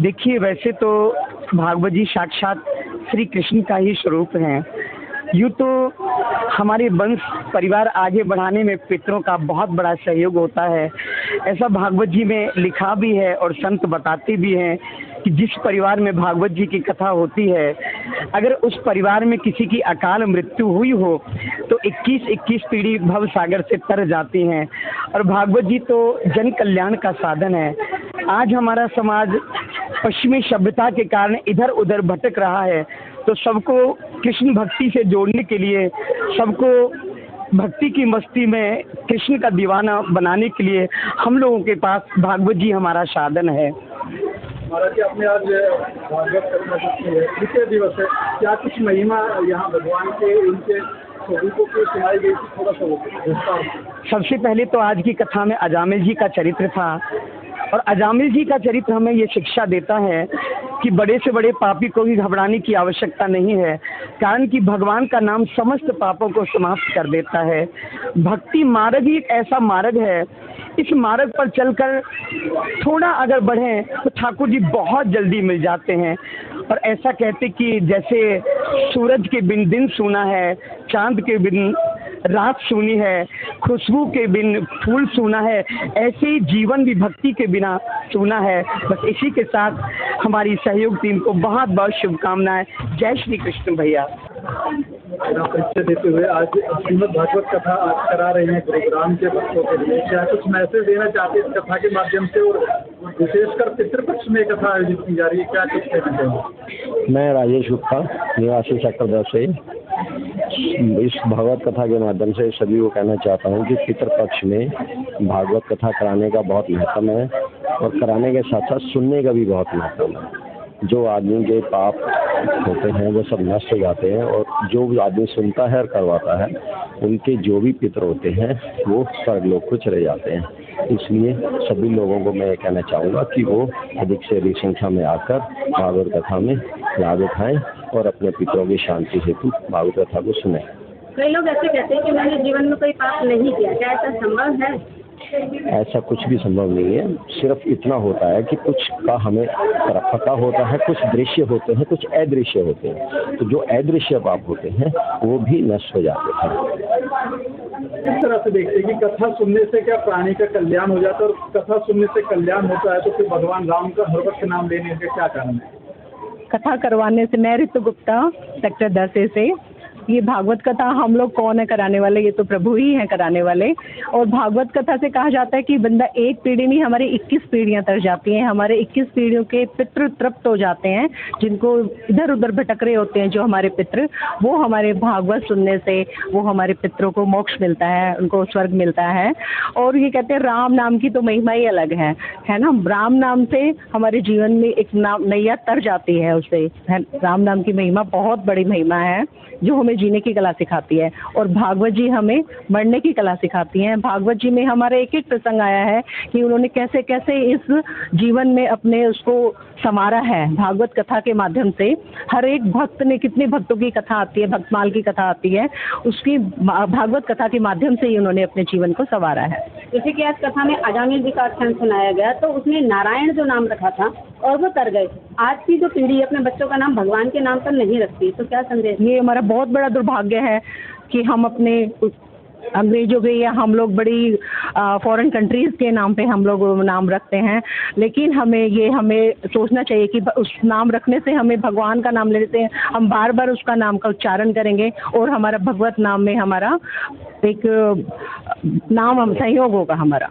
देखिए, वैसे तो भागवत जी साक्षात श्री कृष्ण का ही स्वरूप हैं। यूँ तो हमारे वंश परिवार आगे बढ़ाने में पितरों का बहुत बड़ा सहयोग होता है। ऐसा भागवत जी में लिखा भी है और संत बताते भी हैं कि जिस परिवार में भागवत जी की कथा होती है, अगर उस परिवार में किसी की अकाल मृत्यु हुई हो तो 21-21 पीढ़ी भव सागर से तर जाती हैं। और भागवत जी तो जन कल्याण का साधन है। आज हमारा समाज पश्चिमी सभ्यता के कारण इधर उधर भटक रहा है, तो सबको कृष्ण भक्ति से जोड़ने के लिए, सबको भक्ति की मस्ती में कृष्ण का दीवाना बनाने के लिए हम लोगों के पास भागवत जी हमारा साधन है। महाराज जी, आपने आज भागवत कथा की है, तृतीय दिवस है, क्या कुछ महिमा यहाँ भगवान के इनके स्वरूपों की सुनाई गई थी? थोड़ा सा सबसे पहले तो आज की कथा में अजामिल जी का चरित्र था, और अजामिल जी का चरित्र हमें ये शिक्षा देता है कि बड़े से बड़े पापी को भी घबराने की आवश्यकता नहीं है, कारण कि भगवान का नाम समस्त पापों को समाप्त कर देता है। भक्ति मार्ग ही एक ऐसा मार्ग है, इस मार्ग पर चलकर थोड़ा अगर बढ़ें तो ठाकुर जी बहुत जल्दी मिल जाते हैं। और ऐसा कहते कि जैसे सूरज के बिन दिन सूना है, चांद के बिन रात सूनी है, खुशबू के बिन फूल सूना है, ऐसे ही जीवन भी भक्ति के बिना सूना है। बस इसी के साथ हमारी सहयोग टीम को बहुत बहुत शुभकामनाएं। जय श्री कृष्ण भैया। परिचय देते हुए आज श्रीमद् भागवत कथा आज करा रहे हैं गुरुग्राम के भक्तों के लिए, क्या कुछ मैसेज देना चाहते हैं इस कथा के माध्यम से, और विशेषकर पितृपक्ष में कथा आयोजित की जा रही है, क्या कुछ कहना चाहेंगे? मैं राजेश गुप्ता, निवासी सेक्टर 10 से इस भागवत कथा के माध्यम से सभी को कहना चाहता हूँ कि पितृपक्ष में भागवत कथा कराने का बहुत महत्व है, और कराने के साथ साथ सुनने का भी बहुत महत्व है। जो आदमी के पाप होते हैं वो सब नष्ट हो जाते हैं, और जो आदमी सुनता है और करवाता है उनके जो भी पितर होते हैं वो स्वर्गलोक को चले जाते हैं। इसलिए सभी लोगों को मैं ये कहना चाहूँगा कि वो अधिक से अधिक संख्या में आकर भागवत कथा में लाभ उठाएं और अपने पितरों की शांति हेतु भागवत कथा को सुने। कई लोग ऐसे कहते हैं कि मैंने जीवन में कोई पाप नहीं किया, क्या ऐसा संभव है? ऐसा कुछ भी संभव नहीं है। सिर्फ इतना होता है कि कुछ का हमें पता होता है, कुछ दृश्य होते हैं, कुछ अदृश्य होते हैं। तो जो अदृश्य पाप होते हैं वो भी नष्ट हो जाते हैं। इस तरह से देखते हैं कि कथा सुनने से क्या प्राणी का कल्याण हो जाता है, और कथा सुनने से कल्याण होता है तो फिर भगवान राम का हर वक्त नाम लेने का क्या कारण है? कथा करवाने से, मैं ऋतु गुप्ता सेक्टर 10 से। ये भागवत कथा हम लोग कौन है कराने वाले? ये तो प्रभु ही हैं कराने वाले। और भागवत कथा से कहा जाता है कि बंदा एक पीढ़ी नहीं, हमारी 21 पीढ़ियां तर जाती हैं। हमारे 21 पीढ़ियों के पितृ तृप्त हो जाते हैं, जिनको इधर उधर भटक रहे होते हैं जो हमारे पितृ, वो हमारे भागवत सुनने से वो हमारे पितरों को मोक्ष मिलता है, उनको स्वर्ग मिलता है। और ये कहते हैं राम नाम की तो महिमा ही अलग है ना। राम नाम से हमारे जीवन में एक नाम नैया तर जाती है उससे। राम नाम की महिमा बहुत बड़ी महिमा है जो हमें जीने की कला सिखाती है, और भागवत जी हमें मरने की कला सिखाती हैं। भागवत जी में हमारे एक एक प्रसंग आया है कि उन्होंने कैसे कैसे इस जीवन में अपने उसको संवारा है। भागवत कथा के माध्यम से हर एक भक्त ने, कितने भक्तों की कथा आती है, भक्तमाल की कथा आती है, उसकी भागवत कथा के माध्यम से ही उन्होंने अपने जीवन को संवारा है। जैसे कि आज कथा में अजामिल जी का आख्यान सुनाया गया, तो उसमें नारायण जो नाम रखा था और वो तर गए। आज की जो पीढ़ी अपने बच्चों का नाम भगवान के नाम पर नहीं रखती, तो क्या संदेश? ये हमारा बहुत बड़ा दुर्भाग्य है कि हम अपने अंग्रेजों के या हम लोग बड़ी फॉरेन कंट्रीज़ के नाम पे हम लोग नाम रखते हैं, लेकिन हमें सोचना चाहिए कि उस नाम रखने से हमें भगवान का नाम लेते हैं, हम बार बार उसका नाम का उच्चारण करेंगे और हमारा भगवत नाम में हमारा एक नाम हम सहयोग होगा हमारा।